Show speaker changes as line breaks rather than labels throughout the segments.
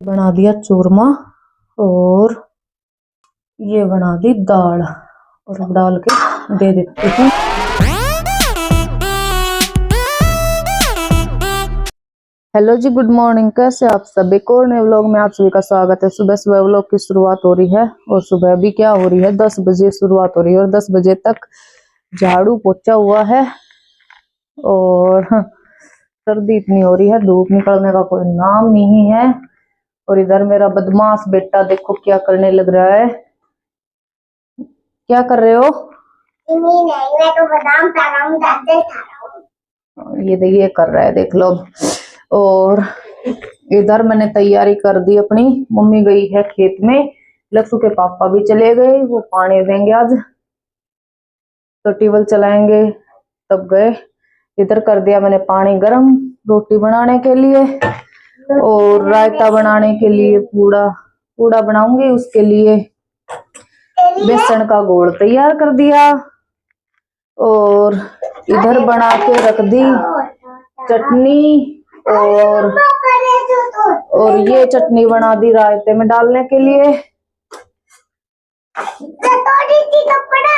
बना दिया चूरमा और ये बना दी दाल और अब डाल के दे देती हूँ। हेलो जी, गुड मॉर्निंग। कैसे आप सभी को नए व्लॉग में आप सभी का स्वागत है। सुबह सुबह व्लॉग की शुरुआत हो रही है और सुबह भी क्या हो रही है, 10 बजे शुरुआत हो रही है और 10 बजे तक झाड़ू पोछा हुआ है और सर्दी इतनी हो रही है, धूप निकलने का कोई नाम नहीं है। और इधर मेरा बदमाश बेटा देखो क्या करने लग रहा है। क्या कर रहे हो? नहीं, मैं तो बादाम खा रहा हूँ, दादे खा रहा हूँ। ये कर रहा है, देख लो। और इधर मैंने तैयारी कर दी अपनी। मम्मी गई है खेत में, लक्ष्य के पापा भी चले गए, वो पानी देंगे आज तो ट्यूबवेल चलाएंगे, तब गए। इधर कर दिया मैंने पानी गरम रोटी बनाने के लिए और रायता बनाने के लिए पूड़ा पूड़ा बनाऊंगी। उसके लिए बेसन का घोल तैयार कर दिया और इधर बना के रख दी चटनी और ये चटनी बना दी रायते में डालने के लिए।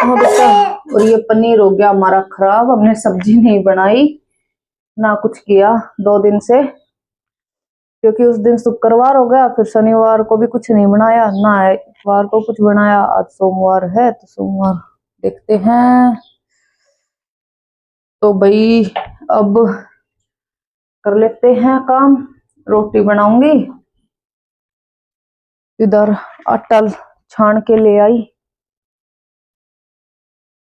हाँ बेटा, और ये पनीर हो गया हमारा खराब, हमने सब्जी नहीं बनाई ना कुछ किया 2 दिन से, क्योंकि उस दिन शुक्रवार हो गया, फिर शनिवार को भी कुछ नहीं बनाया, ना इतवार को कुछ बनाया। आज सोमवार है तो सोमवार देखते हैं। तो भाई अब कर लेते हैं काम। रोटी बनाऊंगी। इधर आटा छान के ले आई,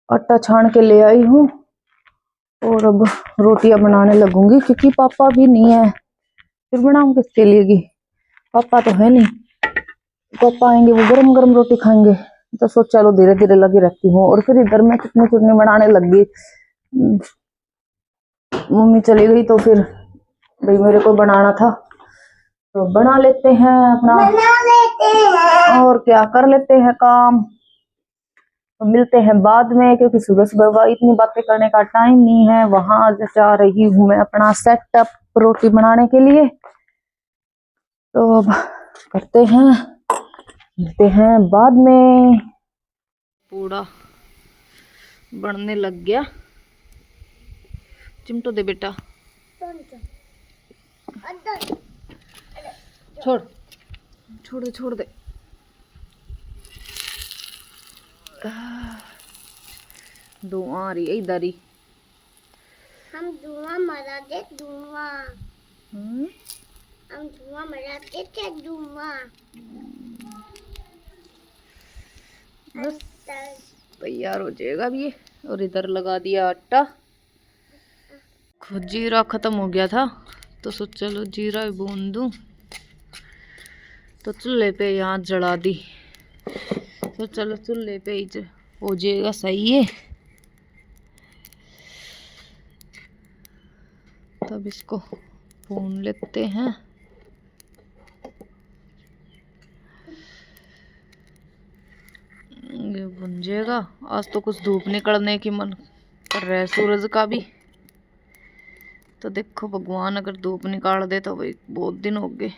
आटा छान के ले आई हूँ और अब रोटियां बनाने लगूंगी, क्योंकि पापा भी नहीं है, फिर बनाऊं किसके लिए? पापा तो है नहीं, पापा आएंगे वो गरम गरम रोटी खाएंगे। तो सोच चलो धीरे धीरे लगी रहती हूँ। और फिर इधर मैं चटनी चटनी बनाने लग गई। मम्मी चली गई तो फिर भाई मेरे को बनाना था तो बना लेते हैं अपना, और क्या कर लेते हैं काम। तो मिलते हैं बाद में, क्योंकि सुबह सुबह इतनी बातें करने का टाइम नहीं है। वहां जा रही हूँ मैं अपना सेटअप रोटी बनाने के लिए। तो अब करते हैं, मिलते हैं बाद में। पूरा बनने लग गया। चिमटो दे बेटा, छोड़ छोड़ दे छोड़ दे। धुआं आ रही है इधर ही,
हम धुआं मरा दे धुआं, हम धुआं मरा दे क्या धुआं।
बस तैयार हो जाएगा अब ये। और इधर लगा दिया आटा। जीरा खत्म हो गया था तो सोच चलो जीरा भी भून दूं, तो चूल्हे पे यहाँ जला दी। तो चलो चूल्हे पे ही हो जाएगा सही है। तब इसको भून लेते हैं। ये भुन जाएगा। आज तो कुछ धूप निकलने की मन कर रहा है सूरज का भी। तो देखो भगवान अगर धूप निकाल दे तो भाई बहुत दिन हो गए,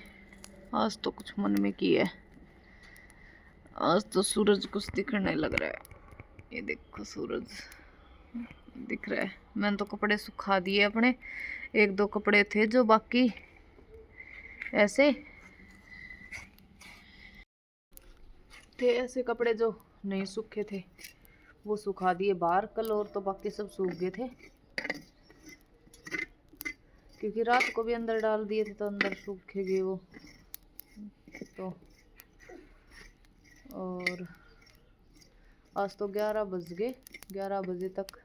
आज तो कुछ मन में की है। आज तो सूरज कुछ दिखने लग रहा है। ये देखो सूरज दिख रहा है। मैंने तो कपड़े सुखा दिए अपने, 1-2 कपड़े थे जो बाकी ऐसे थे, ऐसे कपड़े जो नहीं सूखे थे वो सुखा दिए बाहर कल, और तो बाकी सब सूख गए थे, क्योंकि रात को भी अंदर डाल दिए थे तो अंदर सूखे गए वो। तो और आज तो 11 बज गए, 11 बजे तक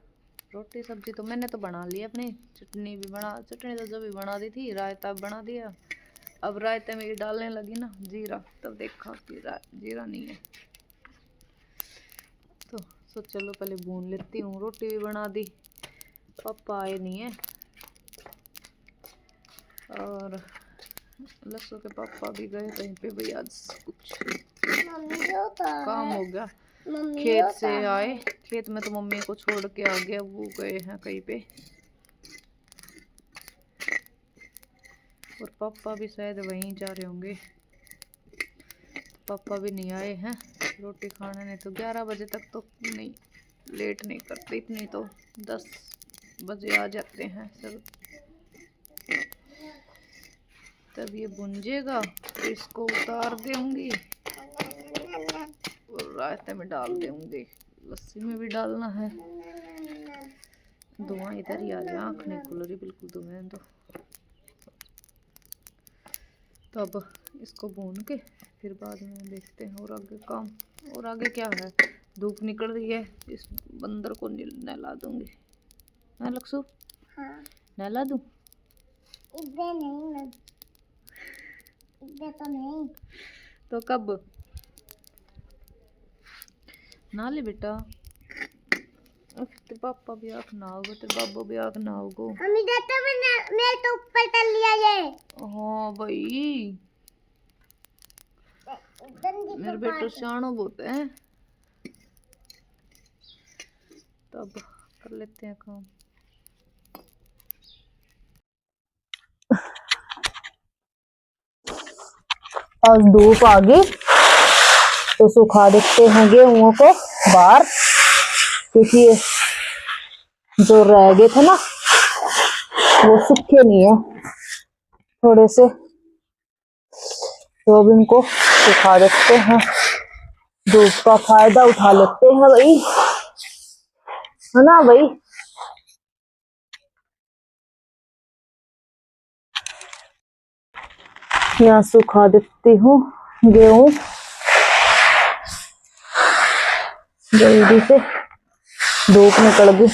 रोटी सब्जी तो मैंने तो बना ली अपनी। चटनी तो जब भी बना दी थी, रायता बना दिया। अब रायते में ये डालने लगी ना जीरा, तब देखा कि जीरा नहीं है, तो चलो पहले भून लेती हूँ। रोटी भी बना दी, पापा आए नहीं है और लक्ष्य के पापा भी गए कहीं पे भाई, आज कुछ काम हो गया। खेत से आए, खेत में तो मम्मी को छोड़ के आ गया, वो गए हैं कहीं पे। और पापा भी शायद वहीं जा रहे होंगे। पापा भी नहीं आए हैं रोटी खाने, नहीं तो 11 बजे तक तो नहीं, लेट नहीं करते इतनी, तो 10 बजे आ जाते हैं सब। तब ये भुंजेगा, फिर इसको उतार दूंगी और रायते में डाल दूंगी, लस्सी में भी डालना है। धुआं इधर ही आ रही, आँख नहीं खुल रही बिल्कुल धुएं तो अब इसको भून के फिर बाद में देखते हैं और आगे काम। और आगे क्या है, धूप निकल रही है, इस बंदर को नहला दूंगी। हाँ लक्सू,
हाँ।
नहला दूं?
इधर नहीं, इधर तो नहीं।
तो कब नहा ले बेटा? तेरे पापा भी आख नहाओगे, तेरे बाबा भी आख नहाओगे।
हम इधर तो मैं तो ऊपर कर लिया ये।
हाँ भाई, मेरे बेटा शानो बहुत है। तब कर लेते हैं काम। आज धूप आ गई तो सुखा देते हैं गेहूं को बाहर, क्योंकि ये जो रह गए थे ना वो सूखे नहीं है थोड़े से, तो अब इनको सुखा देते हैं। धूप का फायदा उठा लेते हैं भाई, है ना भाई। यहाँ सुखा देती हूँ गेहूं जल्दी से, धूप निकल गई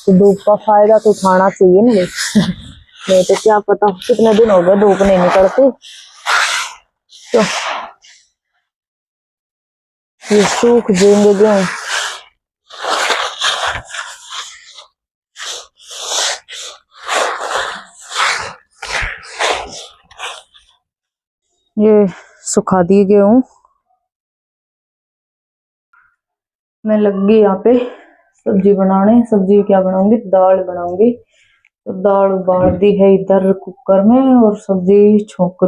तो धूप का फायदा तो उठाना चाहिए ना भाई। नहीं तो क्या पता कितने दिन हो गए धूप नहीं निकलती, तो ये सूख जाएंगे गेहूं। ये सुखा दिए गेहूं, मैं लग गई यहाँ पे सब्जी बनाने। सब्जी क्या बनाऊंगी, दाल बनाऊंगी। तो दाल उबाल दी है इधर कुकर में, और सब्जी छोंक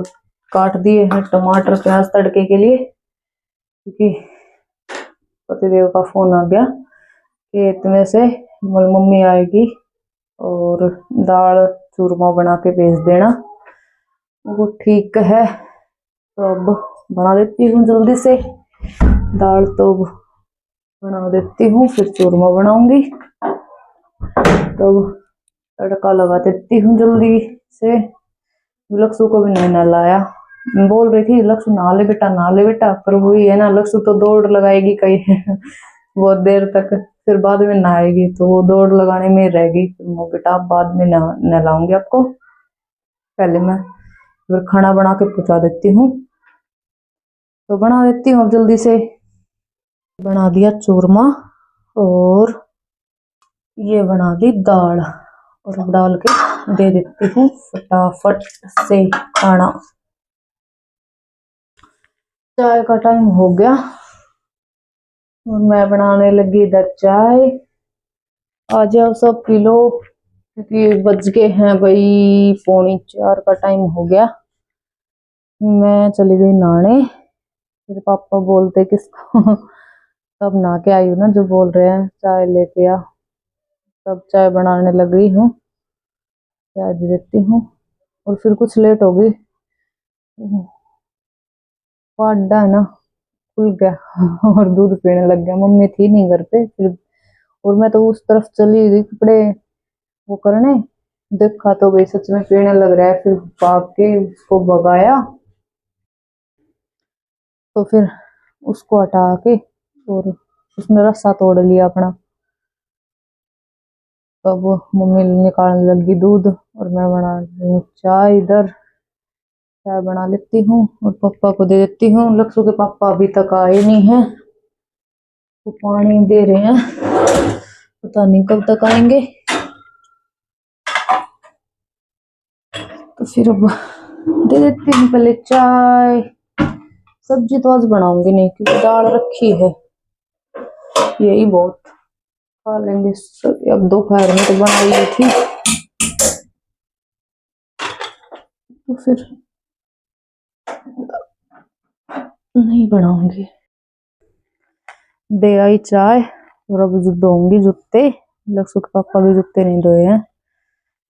काट दिए हैं टमाटर प्याज तड़के के लिए, क्योंकि पतिदेव का फोन आ गया कि इतने से मम्मी आएगी और दाल चूरमा बना के भेज देना। वो ठीक है, तो अब बना देती हूँ जल्दी से दाल, तो बना देती हूँ फिर चूरमा बनाऊंगी। तो तड़का लगा देती हूँ जल्दी से। लक्ष्य को भी नहीं नहलाया, बोल रही थी लक्ष्य नहा ले बेटा नहा ले बेटा, पर वही है ना, लक्ष्य तो दौड़ लगाएगी कहीं बहुत देर तक, फिर बाद में नहाएगी तो वो दौड़ लगाने में रहेगी। वो बेटा आप बाद में नहलाऊंगी आपको, पहले मैं फिर खाना बना के पहुंचा देती हूँ। तो बना देती हूँ अब जल्दी से। बना दिया चूरमा और ये बना दी दाल, और अब डाल के दे देती हूँ फटाफट से खाना। चाय का टाइम हो गया और मैं बनाने लगी इधर चाय। आ जाओ सब पी लो, क्योंकि बज गए हैं भाई 3:45 का टाइम हो गया। मैं चली गई नहाने, फिर पापा बोलते किसको तब नहा के आई हूँ ना, जो बोल रहे हैं चाय लेके आ। तब चाय बनाने लग गई हूँ, चाय दे देती हूँ। और फिर कुछ लेट हो गई, पाड्डा है ना खुल गया और दूध पीने लग गया। मम्मी थी नहीं घर पे फिर, और मैं तो उस तरफ चली गई कपड़े वो करने, देखा तो भाई सच में पीने लग रहा है। फिर भाग के उसको भगाया, तो फिर उसको हटा के और उसने रस्सा तोड़ लिया अपना। तब मम्मी निकालने लगी दूध और मैं बना रही हूँ चाय। इधर चाय बना लेती हूँ और पापा को दे देती हूँ। लक्ष्य के पापा अभी तक आए नहीं है, तो पानी दे रहे हैं, पता नहीं कब तक आएंगे। तो फिर अब दे देती हूँ पहले चाय। सब्जी तो आज बनाऊंगी नहीं, क्योंकि दाल रखी है, यही बहुत खा लेंगे। अब दोपहर में तो बनाई थी, तो फिर नहीं बनाऊंगी। दे आई चाय और अब धोऊंगी जूते। लक्ष्य के पापा के जूते नहीं धोए हैं,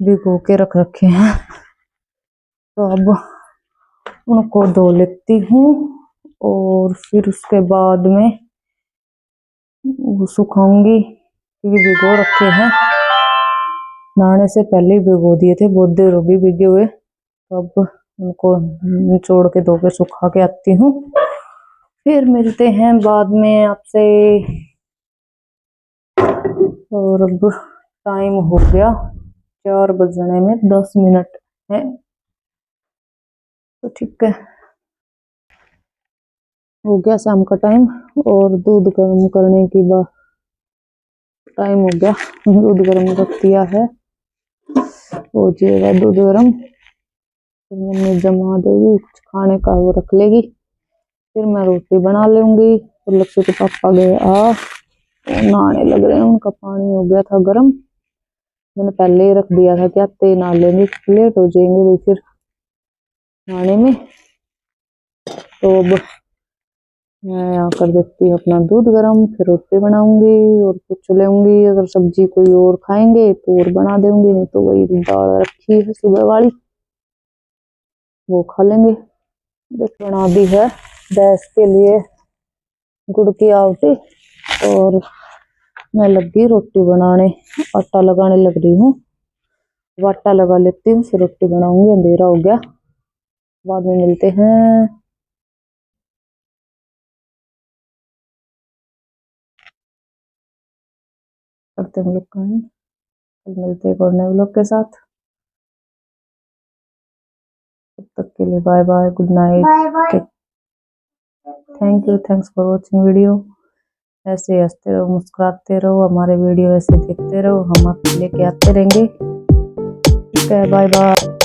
भिगो के रख रखे हैं, तो अब उनको धो लेती हूँ और फिर उसके बाद में वो सुखाऊंगी, क्योंकि भिगो रखे हैं। नहाने से पहले ही भिगो दिए थे, बहुत देर हो गई भिगे हुए। तो अब उनको निचोड़ के धो के सुखा के आती हूँ, फिर मिलते हैं बाद में आपसे। और अब टाइम हो गया 4 बजने में 10 मिनट है, तो ठीक है, हो गया शाम का टाइम। और दूध गर्म करने की बात टाइम हो गया, दूध गर्म रख दिया है, हो जाएगा दूध गर्म, फिर मम्मी जमा देगी, कुछ खाने का वो रख लेगी, फिर मैं रोटी बना लूंगी। तो लक्ष्य के पापा गए नहाने लग रहे हैं, उनका पानी हो गया था गर्म, मैंने पहले ही रख दिया था कि आते ही नहा लेंगे, लेट हो जाएंगे भाई फिर नहाने में। तो अब मैं यहाँ कर देती हूँ अपना दूध गर्म, फिर रोटी बनाऊंगी और कुछ लेंगी, अगर सब्जी कोई और खाएंगे तो और बना देंगी, नहीं तो वही दाल रखी है सुबह वाली वो खा लेंगे। देख बना दी है भैंस के लिए गुड़ की आवटी, और मैं लगी रोटी बनाने, आटा लगाने लग रही हूँ। आटा लगा लेती हूँ फिर रोटी बनाऊंगी, अंधेरा हो गया, बाद में मिलते हैं। करते हैं लोग का, मिलते हैं और नए व्लॉग के साथ। तब तक के लिए bye bye, good night,
bye bye.
Thank you, thanks for watching video. ऐसे हंसते रहो, मुस्कुराते रहो, हमारे वीडियो ऐसे देखते रहो, हम आपके लेके आते रहेंगे। ठीक है, बाय बाय।